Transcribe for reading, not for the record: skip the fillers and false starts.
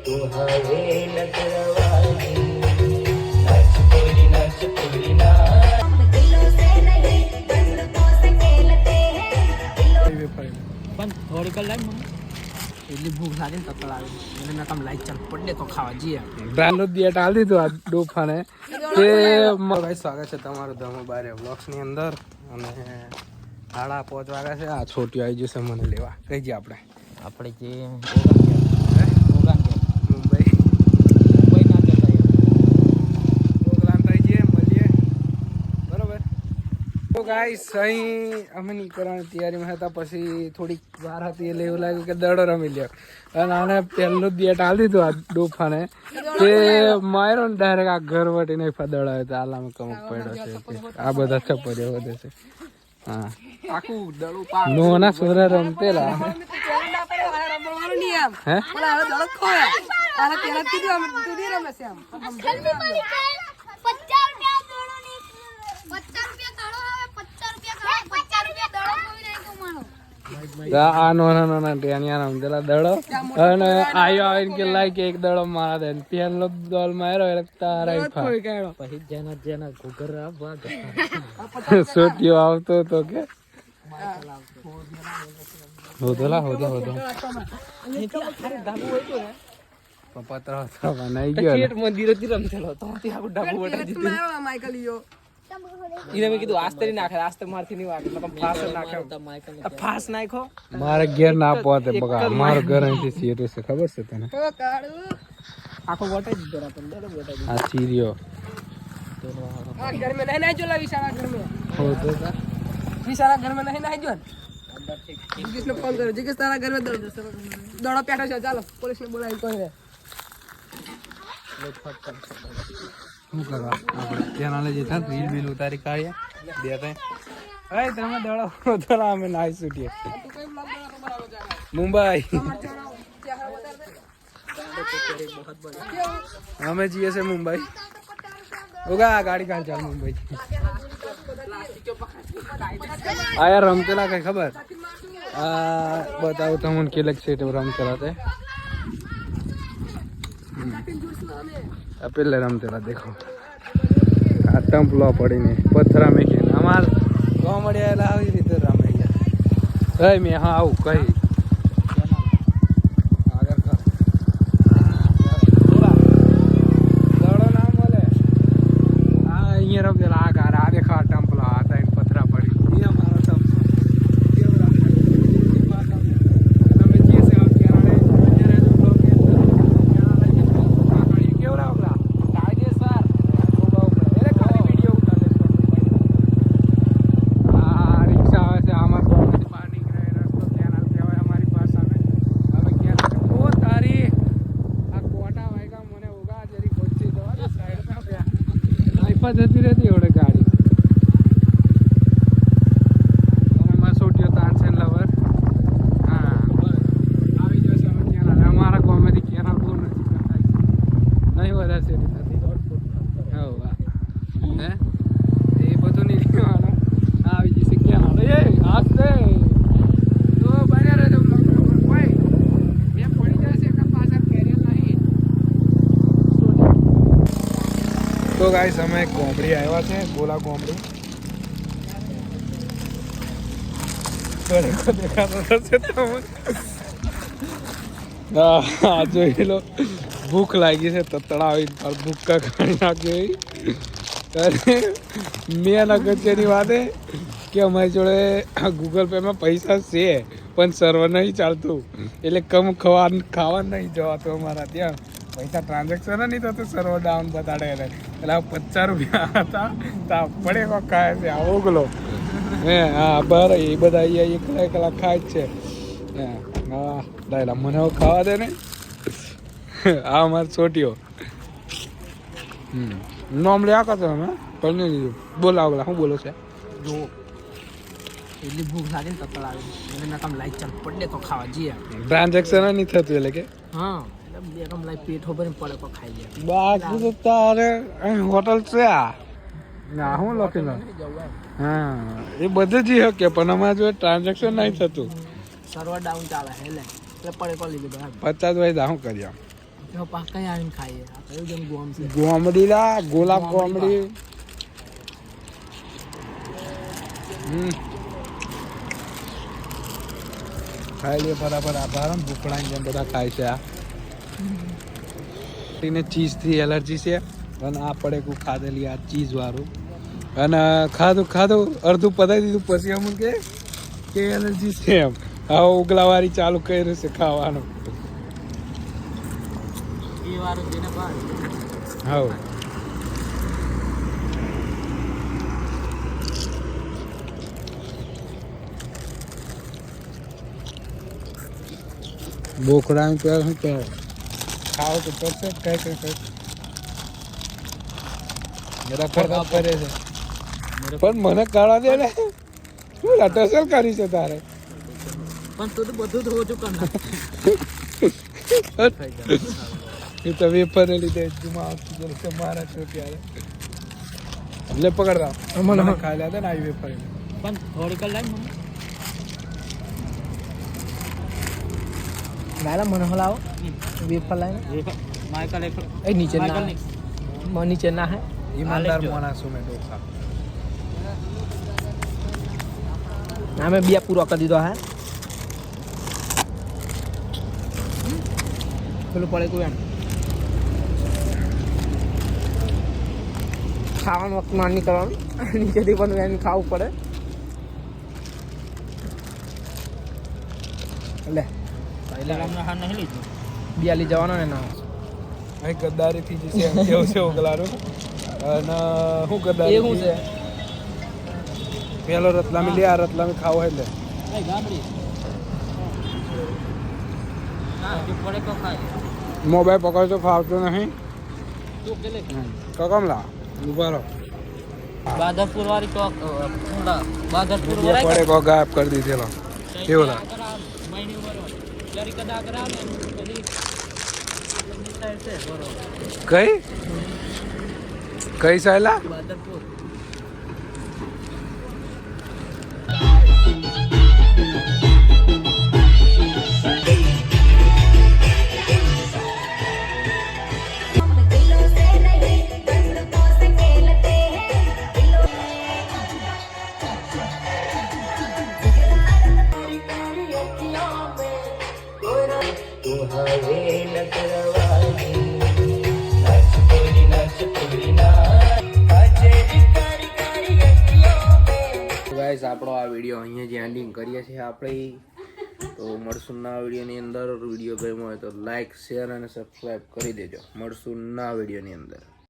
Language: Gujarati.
તું હવે નકરવાની નાચ પૂરી નાચ પૂરી નાચ પણ થોડી કલાક એટલી ભૂખ લાગે ને તકળ આવે મને મેં કામ લાઈક ચાલ પડે તો ખાવા જઈએ બ્રાન્ડ દિયા ટાલ દીધું આ ડોફાને કે ભાઈ સ્વાગત છે તમારું ધમો બારે વ્લોગ્સ ની અંદર અને 5:30 વાગ્યા છે આ છોટીઓ આવી જશે મને લેવા કઈ જઈએ આપણે જે મુંબઈ ના જતા પ્રોગ્રામ થઈ જઈએ મળીએ બરોબર તો ગાઈસ અહીં અમે નીકળવાની તૈયારીમાં હતા પછી થોડીક વાર હતી એટલે એવું લાગ્યું કે દડો રમી લ્યો અને આને પહેલું જ દિયા ટાલ દીધું આ ડોફાને કે માર્યો ને ડાયરેક્ટ આ ઘર વટીને દડાવ્યો તો આલામાં કમક પડ્યો છે આ બધા છપરીઓ વધે છે હા આખું દડું નોના સોરા રમતેલા હે આ નાના નાના ટેનિયા રમતેલા દડો અને આયો આવીને કે લાઈક એક દડો મારા દે પહેલો દોલ માર્યો એટલે તારા પછી જેના ઘૂઘર સોટીઓ આવતો તો કે હોદલા પપ્પા બનાવી ગયો મંદિર રમતેલો તો આખું ડાબુ વટાઈ દીધું એને મેં કીધું આસ્તરી નાખે આસ્તર મારથી નહીં વાગે ફાસ નાખે ફાસ નાખો મારે ઘેર ના પહોંચે બગા મારું ઘર અહીંથી સીધું છે ખબર છે તને આખો વટાઈ દીધો બરાબર આ ચીરિયો घर में नहीं जो विशाला घर में हो तो विशाला घर में नहीं जो जिगिस ने फोन करो जिगिस तारा घर में दौड़ा पेटा છે ચાલો પોલીસ ને બોલાવી કોઈ રે શું કરવા આપણે ચેનલે જે થાય રીલ બિલ ઉતારી કાઢ્યા બે ત્રણ અરે તમે દડો ઉતારા અમે નાઈ છૂટીએ મુંબઈ અમે જઈએ છે મુંબઈ ઓગા ગાડી કાઢ ચાલ મુંબઈ આયા રમતેલા કઈ ખબર આ બતાવું તમને કેલેક છે તે રમતેલા તે પેલે રમતેલા દેખો આ ટમ્પલો પડીને પથરા મેકીને અમાર કોમડિયા આવી રીતે રમે ગયા મેં હા આવું કઈ રમતેલા આ ગાર આ દેખા ટમ્પલો હતા એને પથરા પડી મારો જતી રહેતી એવડે ગાડી એમાં સોટીઓ તાનસેન લવર હા આવી જશે અમે કેનાલ અમારા કોમેડી કેનાલ બહુ નથી કરતા નહીં વધારે છે હે એ બધું નહીં લેવાનું આવી જશે કેનાલ એ આસ્તે તો બન્યા રહેજો ભાઈ મેં પડી જશે કે પાછળ કેરિયર નહીં તો ગાઈસ અમે કોમડી આવ્યા છે ગોલા કોમડી જોઈ લો ભૂખ લાગી છે તો તળાવી ભૂક્કા ખાણી નાખી મેં એના કચેરી વાતે કે અમારી જોડે ગૂગલ પેમાં પૈસા છે પણ સર્વર નહીં ચાલતું એટલે કમ ખાવા નહીં જવાતું અમારા ત્યાં પૈસા ટ્રાન્ઝેક્શન નહીં થતું સર્વર ડાઉન બતાડે એટલે ₹50 હતા તો પડે કોક ખાય છે આવો ગલો હે હા બરાબર એ બધા અહીંયા એકલા ખાય જ છે હા દાયલા મને ખાવા દે ને આ અમારે છોટીઓ નોમ લે આ કરતો અમે કરી દીધું બોલાવલા શું બોલો છે જો એટલી ભૂખ લાગે ને તકળ આવે મને મેં કામ લાઈક ચાલ પડે તો ખાવા જઈએ ટ્રાન્ઝેક્શન નહીં થતું એટલે કે હા એકમ લાઈક પેટ હોબર પડે તો ખાઈ લે બાકી તો તારે હોટલ છે આ ના હું લખી લો હા એ બધું જ શકે પણ અમારે જો ટ્રાન્ઝેક્શન નહીં થતું સર્વર ડાઉન ચાલે એટલે પડે કોલ લીધો 50 વાય શું કરીએ એનો પાકા આવીને ખાઈએ આ કયું જેમ ગોમ છે ગોમડી લા ગોલાબ ગોમડી ખાઈ લે બરાબર આભાર ભૂખડા જેમ બધા ખાય છે આ એને ચીઝથી એલર્જી છે અને આ પડે કોઈ ખાધેલી આ ચીઝ વાળું અને ખાધું અડધું પતાવી દીધું પછી અમુક કે એલર્જી છે એમ હવે ઉગલાવાળી ચાલુ કર્યું છે ખાવાનું એ વાળું જેને બાર હા બોકડા શું કહે ખાવ તો પડશે કઈ મેરા ફરક કરે છે પણ મને કાઢવા દે ને શું ટસલ કરી છે તારે પણ તું તો બધું જ ઓછું કર નાખ એ તો વેફર લીધે જુમા આવતી છે મારા છો ત્યારે એટલે પકડતા મને ખાઈ લે ને આવી વેફર પણ થોડી કલાક લાલા મને હલાવો વેફર લાઈને માઈકલ એક એ નીચે ના નીચે ના હે ઈમાનદાર માણસો મેં ડોખા ના મેં બિયા પૂરો કરી દીધો હે પેલું પડે કોઈ એમ ખાવાનું વખત માન નહીં કરવાનું નીચેથી પણ એમ ખાવું પડે લે બિયાલી જવાનો ને ના અહીં ગદ્દારીથી જે છે એમ કેવું છે ઓગલાનું અને શું ગદ્દારી શું છે પેલો રતલામી લે આ રતલામી ખાવો એટલે મોબાઈલ પકડતો ખાવતો નહીં કકમલા ઉભા રહો બાદરપુર વાળી ચોક બાદરપુર પડે કો ગાયબ કરી દીધેલો કેવું લાગે કઈ સાયલા બાદરપુર ગાઈસ આપણો આ વિડીયો અહીંયા જ એન્ડિંગ કરીએ છીએ આપણે તો મળશું ના વિડીયોની અંદર વિડીયો ગમ્યો હોય તો લાઈક શેર અને સબસ્ક્રાઈબ કરી દેજો મળશું ના વિડીયોની અંદર